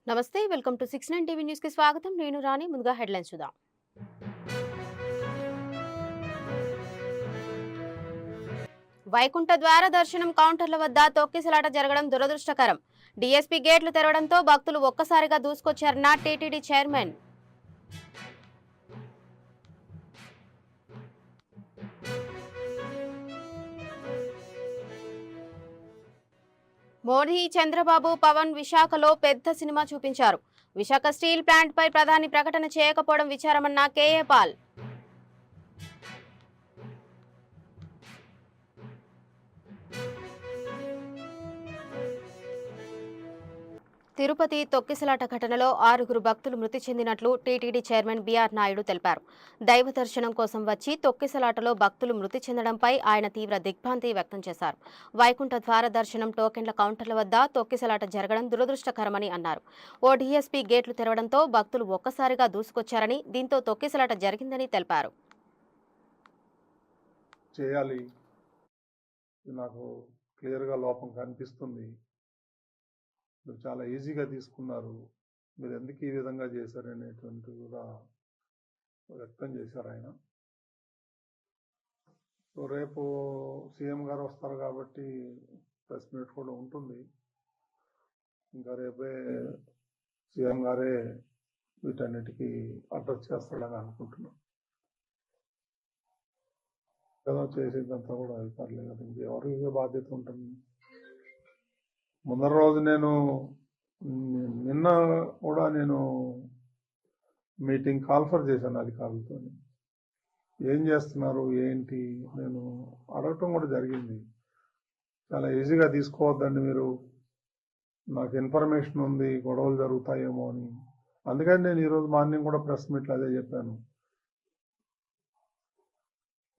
నమస్తే welcome to 69 TV news కి స్వాగతం. నేను రాణి. ముందుగా హెడ్లైన్స్ చూద్దాం. వైకుంఠ ద్వార దర్శనం కౌంటర్ల వద్ద తొక్కిసలాట జరగడం దురదృష్టకరం. డీఎస్పీ గేట్లు తెరవడంతో భక్తులు ఒక్కసారిగా దూసుకొచ్చారన్న టీటీడీ చైర్మన్. మోడీ, చంద్రబాబు, పవన్ విశాఖలో పెద్ద సినిమా చూపించారు. విశాఖ స్టీల్ ప్లాంట్ పై ప్రధాని ప్రకటన చేయకపోవడం విచారమన్న కేఏ పాల్. తిరుపతి తొక్కిసలాట ఘటనలో 6 భక్తులు మృతి చెందినట్లు టీటీడీ చైర్మన్ బీఆర్ నాయుడు తెలిపారు. దైవ దర్శనం కోసం వచ్చి తొక్కిసలాటలో భక్తులు మృతి చెందడంపై ఆయన తీవ్ర దిగ్భ్రాంతి వ్యక్తం చేశారు. వైకుంఠ ద్వార దర్శనం టోకెన్ల కౌంటర్ల వద్ద తొక్కిసలాట జరగడం దురదృష్టకరమని అన్నారు. ఓ డీఎస్పీ గేట్లు తెరవడంతో భక్తులు ఒక్కసారిగా దూసుకొచ్చారని, దీంతో తొక్కిసలాట జరిగిందని తెలిపారు. చేయాలి, నాకు క్లియర్గా లోపం కనిపిస్తుంది, మీరు చాలా ఈజీగా తీసుకున్నారు, మీరు ఎందుకు ఈ విధంగా చేశారనేటువంటి కూడా వ్యక్తం చేశారు ఆయన. సో రేపు సీఎం గారు వస్తారు కాబట్టి ప్రెస్ మీట్ కూడా ఉంటుంది. ఇంకా రేపే సీఎం గారే వీటన్నిటికీ అడ్రస్ చేస్తాడని అనుకుంటున్నాం. కదా చేసేదంతా కూడా అధికారులే కదా, ఇంకెవరికి బాధ్యత ఉంటుంది. ముందర రోజు నిన్న కూడా నేను మీటింగ్ కాల్ఫర్ చేశాను అధికారులతో. ఏం చేస్తున్నారు ఏంటి నేను అడగటం కూడా జరిగింది. చాలా ఈజీగా తీసుకోవద్దండి మీరు, నాకు ఇన్ఫర్మేషన్ ఉంది గొడవలు జరుగుతాయేమో అని. అందుకని నేను ఈరోజు మార్నింగ్ కూడా ప్రెస్ మీట్లో అదే చెప్పాను.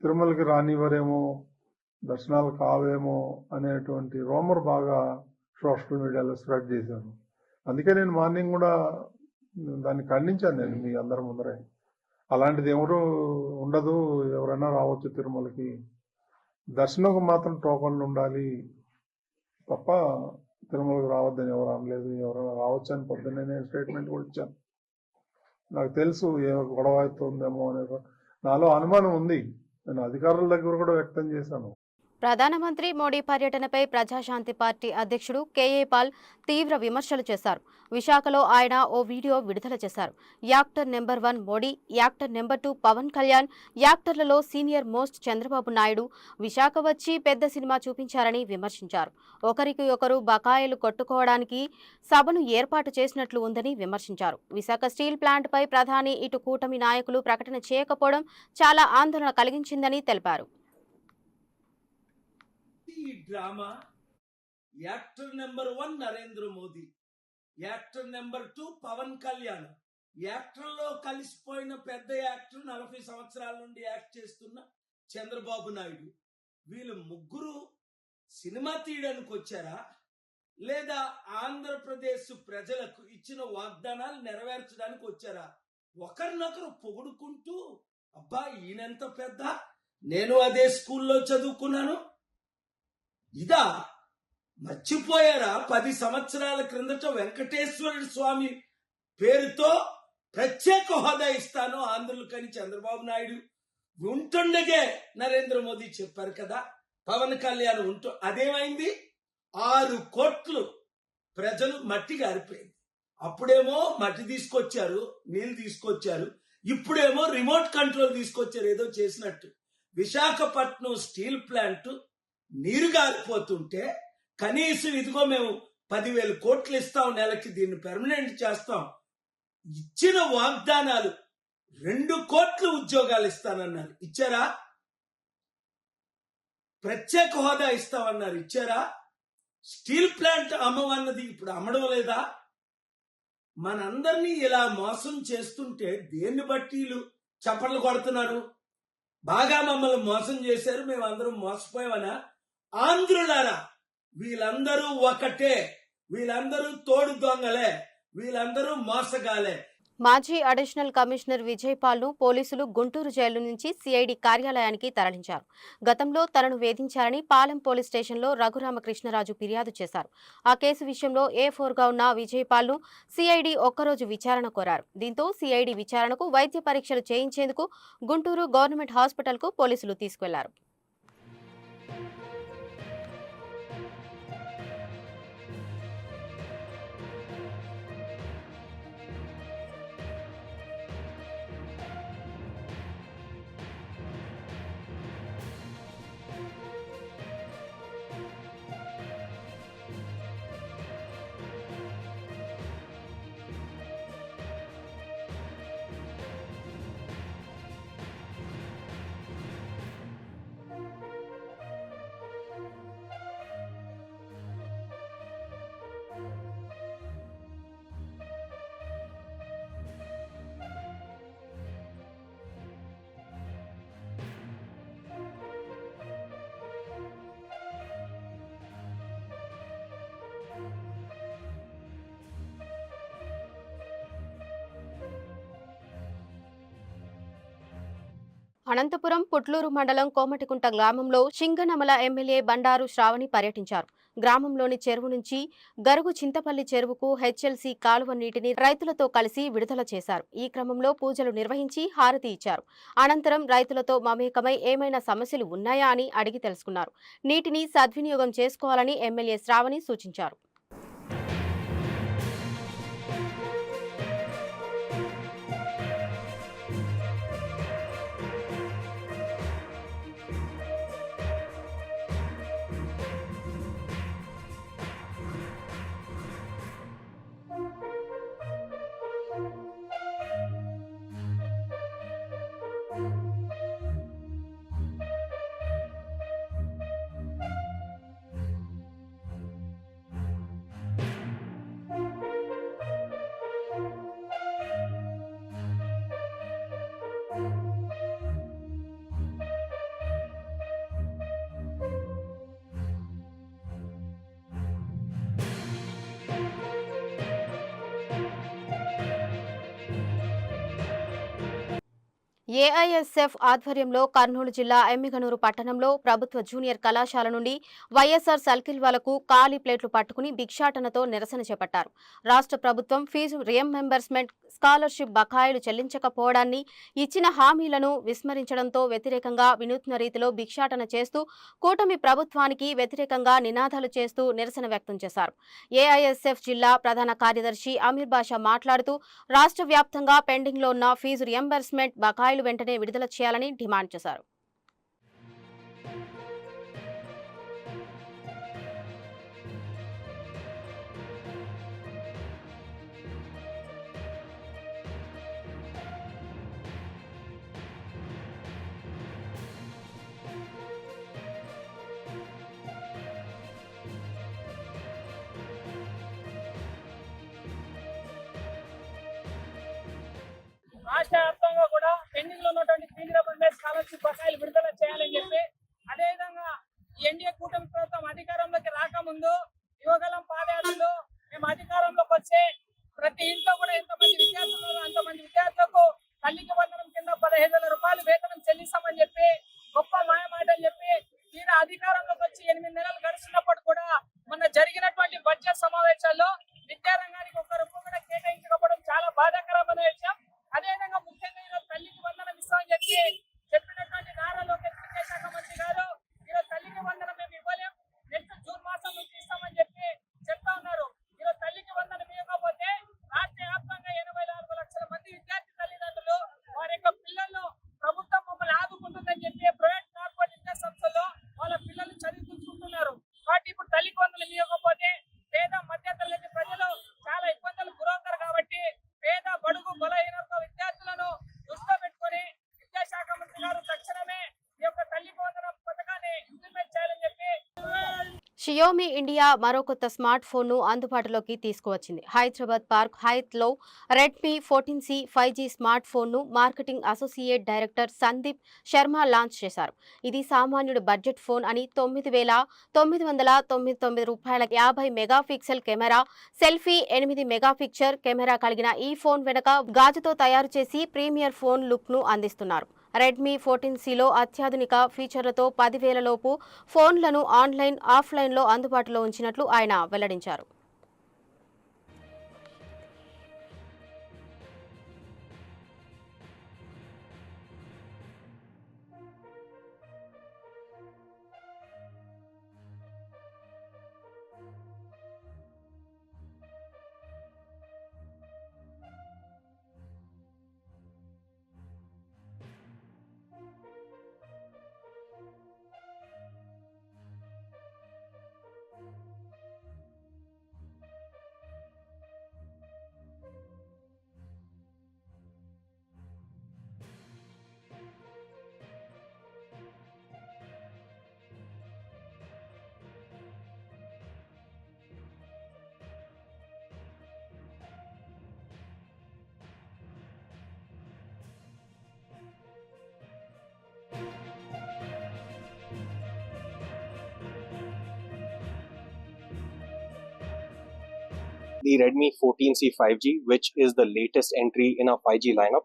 తిరుమలకి రానివ్వరేమో, దర్శనాలు కావేమో అనేటువంటి రూమర్ బాగా సోషల్ మీడియాలో స్ప్రెడ్ చేశాను. అందుకే నేను మార్నింగ్ కూడా దాన్ని ఖండించాను. నేను మీ అందరి ముందరే అలాంటిది ఎవరు ఉండదు, ఎవరైనా రావచ్చు తిరుమలకి, దర్శనంకు మాత్రం టోకన్లు ఉండాలి తప్ప తిరుమలకి రావద్దని ఎవరు అనలేదు. ఎవరైనా రావచ్చు అని పొద్దున్నే నేను స్టేట్మెంట్ కూడా ఇచ్చాను. నాకు తెలుసు ఏ గొడవ అవుతుందేమో అనే నాలో అనుమానం ఉంది. నేను అధికారుల దగ్గర కూడా వ్యక్తం చేశాను. ప్రధానమంత్రి మోడీ పర్యటనపై ప్రజాశాంతి పార్టీ అధ్యక్షుడు కేఏ పాల్ తీవ్ర విమర్శలు చేశారు. విశాఖలో ఆయన ఓ వీడియో విడుదల చేశారు. Actor number 1 Modi, actor number 2 Pawan Kalyan, యాక్టర్లలో సీనియర్ మోస్ట్ చంద్రబాబు నాయుడు విశాఖ వచ్చి పెద్ద సినిమా చూపించారని విమర్శించారు. ఒకరికి ఒకరు బకాయిలు కొట్టుకోవడానికి సభను ఏర్పాటు చేసినట్లు ఉందని విమర్శించారు. విశాఖ స్టీల్ ప్లాంట్ పై ప్రధాని, ఇటు కూటమి నాయకులు ప్రకటన చేయకపోవడం చాలా ఆందోళన కలిగించిందని తెలిపారు. ఈ drama actor number 1 Narendra Modi, actor number 2 Pawan Kalyan, యాక్టర్లో కలిసిపోయిన పెద్ద యాక్టర్ 40 సంవత్సరాల నుండి యాక్ట్ చేస్తున్న చంద్రబాబు నాయుడు, వీళ్ళు ముగ్గురు సినిమా తీయడానికి వచ్చారా లేదా ఆంధ్రప్రదేశ్ ప్రజలకు ఇచ్చిన వాగ్దానాలు నెరవేర్చడానికి వచ్చారా? ఒకరినొకరు పొగుడుకుంటూ, అబ్బా ఈయనెంత పెద్ద, నేను అదే స్కూల్లో చదువుకున్నాను, ఇదా మర్చిపోయారా? 10 సంవత్సరాల క్రిందట వెంకటేశ్వర స్వామి పేరుతో ప్రత్యేక హోదా ఇస్తాను ఆంధ్రులకని చంద్రబాబు నాయుడు ఉంటుండగే నరేంద్ర మోదీ చెప్పారు కదా. పవన్ కళ్యాణ్ అదేమైంది? 6 కోట్లు ప్రజలు మట్టి గారిపోయింది. అప్పుడేమో మట్టి తీసుకొచ్చారు, నీళ్లు తీసుకొచ్చారు, ఇప్పుడేమో రిమోట్ కంట్రోల్ తీసుకొచ్చారు ఏదో చేసినట్టు. విశాఖపట్నం స్టీల్ ప్లాంట్ నీరు గారిపోతుంటే కనీసం ఇదిగో మేము 10,000 కోట్లు ఇస్తాం నెలకి, దీన్ని పెర్మనెంట్ చేస్తాం, ఇచ్చిన వాగ్దానాలు 2 కోట్ల ఉద్యోగాలు ఇస్తానన్నారు, ఇచ్చారా? ప్రత్యేక హోదా ఇస్తామన్నారు, ఇచ్చారా? స్టీల్ ప్లాంట్ అమ్మవన్నది ఇప్పుడు అమ్మడం లేదా? మనందరినీ ఇలా మోసం చేస్తుంటే దేన్ని బట్టి చప్పట్లు కొడుతున్నారు? బాగా మమ్మల్ని మోసం చేశారు, మేమందరం మోసపోయామనా? ఆంధ్రులారా, వీళ్ళందరూ ఒకటే, వీళ్ళందరూ తోడు దొంగలే, వీళ్ళందరూ మోసగాలే. మాజీ అడిషనల్ కమిషనర్ విజయపాల్ను పోలీసులు గుంటూరు జైలు నుంచి సిఐడి కార్యాలయానికి తరలించారు. గతంలో తనను వేధించారని పాలెం పోలీస్ స్టేషన్లో రఘురామకృష్ణరాజు ఫిర్యాదు చేశారు. ఆ కేసు విషయంలో A4గా ఉన్న విజయపాల్ను సిఐడి ఒక్కరోజు విచారణ కోరారు. దీంతో సిఐడి విచారణకు వైద్య పరీక్షలు చేయించేందుకు గుంటూరు గవర్నమెంట్ హాస్పిటల్కు పోలీసులు తీసుకెళ్లారు. అనంతపురం పుట్లూరు మండలం కోమటికుంట గ్రామంలో సింగనమల ఎమ్మెల్యే బండారు శ్రావణి పర్యటించారు. గ్రామంలోని చెరువు నుంచి గరుగు చింతపల్లి చెరువుకు హెచ్ఎల్సీ కాలువ నీటిని రైతులతో కలిసి విడుదల చేశారు. ఈ క్రమంలో పూజలు నిర్వహించి హారతి ఇచ్చారు. అనంతరం రైతులతో మమేకమై ఏమైనా సమస్యలు ఉన్నాయా అని అడిగి తెలుసుకున్నారు. నీటిని సద్వినియోగం చేసుకోవాలని ఎమ్మెల్యే శ్రావణి సూచించారు. ఏఐఎస్ఎఫ్ ఆధ్వర్యంలో కర్నూలు జిల్లా ఎమ్మిగనూరు పట్టణంలో ప్రభుత్వ జూనియర్ కళాశాల నుండి వైఎస్ఆర్ సర్కిల్ వాలకు ఖాళీ ప్లేట్లు పట్టుకుని భిక్షాటనతో నిరసన చేపట్టారు. రాష్ట్ర ప్రభుత్వం ఫీజు రియంబర్స్మెంట్, స్కాలర్షిప్ బకాయిలు చెల్లించకపోవడాన్ని, ఇచ్చిన హామీలను విస్మరించడంతో వ్యతిరేకంగా వినూత్న రీతిలో భిక్షాటన చేస్తూ కూటమి ప్రభుత్వానికి వ్యతిరేకంగా నినాదాలు చేస్తూ నిరసన వ్యక్తం చేశారు. ఏఐఎస్ఎఫ్ జిల్లా ప్రధాన కార్యదర్శి అమీర్ బాషా మాట్లాడుతూ రాష్ట్ర వ్యాప్తంగా పెండింగ్లో ఉన్న ఫీజు రియంబర్స్మెంట్ బకాయిలు వెంటనే విడుదల చేయాలని డిమాండ్ చేశారు. రాష్ట్ర వ్యాప్తంగా కూడా పెండింగ్ లో ఉన్నటువంటి ఫీజు రియంబర్స్మెంట్, స్కాలర్షిప్ బకాయిలు విడుదల చేయాలని చెప్పి, అదేవిధంగా ఎన్డీఏ కూటమి ప్రభుత్వం అధికారంలోకి రాకముందు యువగలం పాదయాత్రలో మేము అధికారంలోకి వచ్చే ప్రతి ఇంట్లో కూడా ఎంతమంది విద్యార్థులు అంతమంది విద్యార్థులకు తల్లికి వందనం కింద 15,000 రూపాయలు వేతనం చెల్లిస్తామని చెప్పి గొప్ప మాయమాటలు చెప్పి తీరా అధికారంలోకి వచ్చి 8 నెలలు గడిచినప్పుడు కూడా మొన్న జరిగినటువంటి బడ్జెట్ సమావేశాల్లో విద్యారంగానికి ఒక్క రూపాయి కూడా కేటాయించకపోవడం చాలా బాధాకరమైన విషయం. అదేవిధంగా ముఖ్యంగా ఈరోజు తల్లికి వందనం ఇస్తామని చెప్పినటువంటి నారా లోకేష్ విద్యాశాఖ మంత్రి గారు ఈరోజు తల్లికి వందనం మేము ఇవ్వలేం, నెక్స్ట్ జూన్ మాసం నుంచి ఇస్తామని చెప్పి చెప్తా ఉన్నారు. ఈరోజు తల్లికి వందనం ఇవ్వకపోతే రాష్ట్ర వ్యాప్తంగా 84 లక్షల మంది షియోమి ఇండియా మరో కొత్త స్మార్ట్ ఫోన్ను అందుబాటులోకి తీసుకువచ్చింది. హైదరాబాద్ పార్క్ హైత్లో రెడ్మీ 14C 5G స్మార్ట్ ఫోన్ను marketing associate director Sandeep Sharma launch చేశారు. ఇది సామాన్యుడి బడ్జెట్ ఫోన్ అని 9,999 రూపాయల 50 megapixel camera, selfie 8 megapixel camera కలిగిన ఈ ఫోన్ వెనుక గాజుతో తయారు చేసి ప్రీమియర్ ఫోన్ లుక్ను అందిస్తున్నారు. రెడ్మీ 14Cలో అత్యాధునిక ఫీచర్లతో 10,000 లోపు ఫోన్లను ఆన్లైన్, ఆఫ్లైన్లో అందుబాటులో ఉంచినట్లు ఆయన వెల్లడించారు. The Redmi 14C 5G, which is the latest entry in our 5G lineup.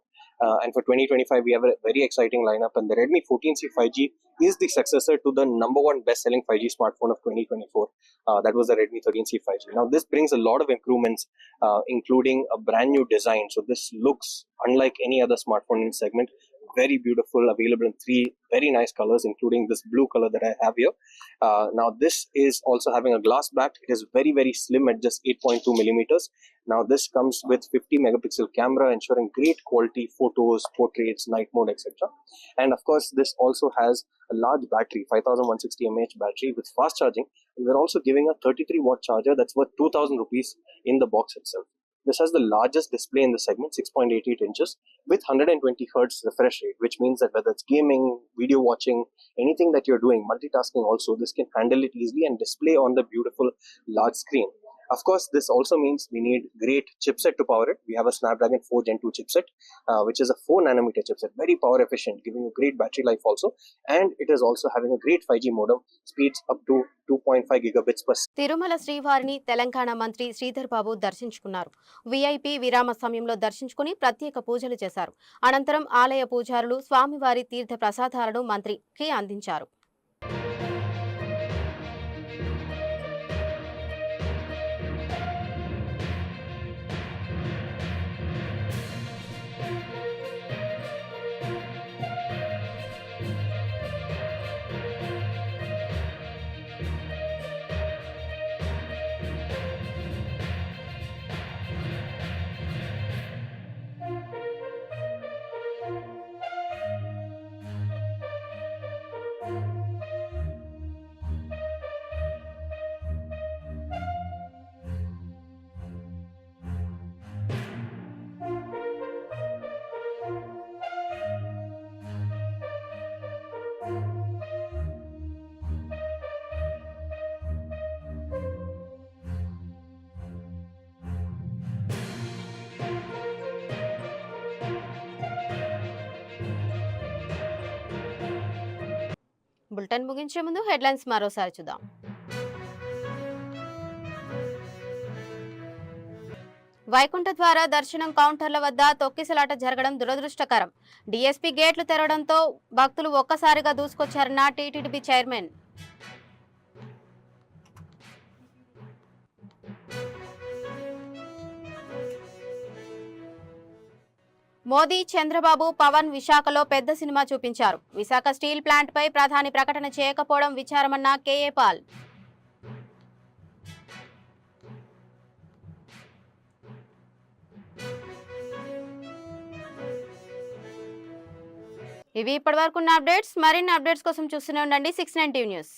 And for 2025, we have a very exciting lineup. And the Redmi 14C 5G is the successor to the #1 best-selling 5G smartphone of 2024. That was the Redmi 13C 5G. Now, this brings a lot of improvements, including a brand new design. So this looks unlike any other smartphone in the segment. Very beautiful, available in 3 very nice colors, including this blue color that I have here. Now this is also having a glass back. It is very, very slim at just 8.2 millimeters. Now this comes with 50 megapixel camera, ensuring great quality photos, portraits, night mode, etc. And of course, this also has a large battery, 5160 mAh battery with fast charging. And we're also giving a 33-watt charger that's worth 2,000 rupees in the box itself. This has the largest display in the segment, 6.88 inches, with 120 Hz refresh rate, which means that whether it's gaming, video watching, anything that you're doing, multitasking also, this can handle it easily and display on the beautiful large screen. Of course, this also means we need great chipset to power it. We have a Snapdragon 4 Gen 2 chipset, which is a 4nm chipset, very power efficient, giving you great battery life also. And it is also having a great 5G modem, speeds up to 2.5 gigabits per second. Tirumala శ్రీవారిని తెలంగాణ మంత్రి శ్రీధర్ బాబు దర్శించుకున్నారు. VIP విరామ సమయంలో దర్శించుకుని ప్రత్యేక పూజలు చేశారు. అనంతరం ఆలయ పూజారులు స్వామివారి తీర్థ ప్రసాదాలను మంత్రికి అందించారు. బులెటిన్ ముగించే ముందు హెడ్లైన్స్ మరోసారి చూద్దాం. వైకుంఠ ద్వార దర్శనం కౌంటర్ల వద్ద తొక్కిసలాట జరగడం దురదృష్టకరం. డీఎస్పీ గేట్లు తెరవడంతో భక్తులు ఒక్కసారిగా దూసుకొచ్చారన్న టీటీడీ చైర్మన్. మోదీ, చంద్రబాబు, పవన్ విశాఖలో పెద్ద సినిమా చూపించారు. విశాఖ స్టీల్ ప్లాంట్ పై ప్రధాని ప్రకటన చేయకపోవడం విచారమన్న కేఏ పాల్. ఇవి ఇప్పటివరకున్న అప్డేట్స్. మరిన్ని అప్డేట్స్ కోసం చూస్తూనే ఉండండి 69 న్యూస్.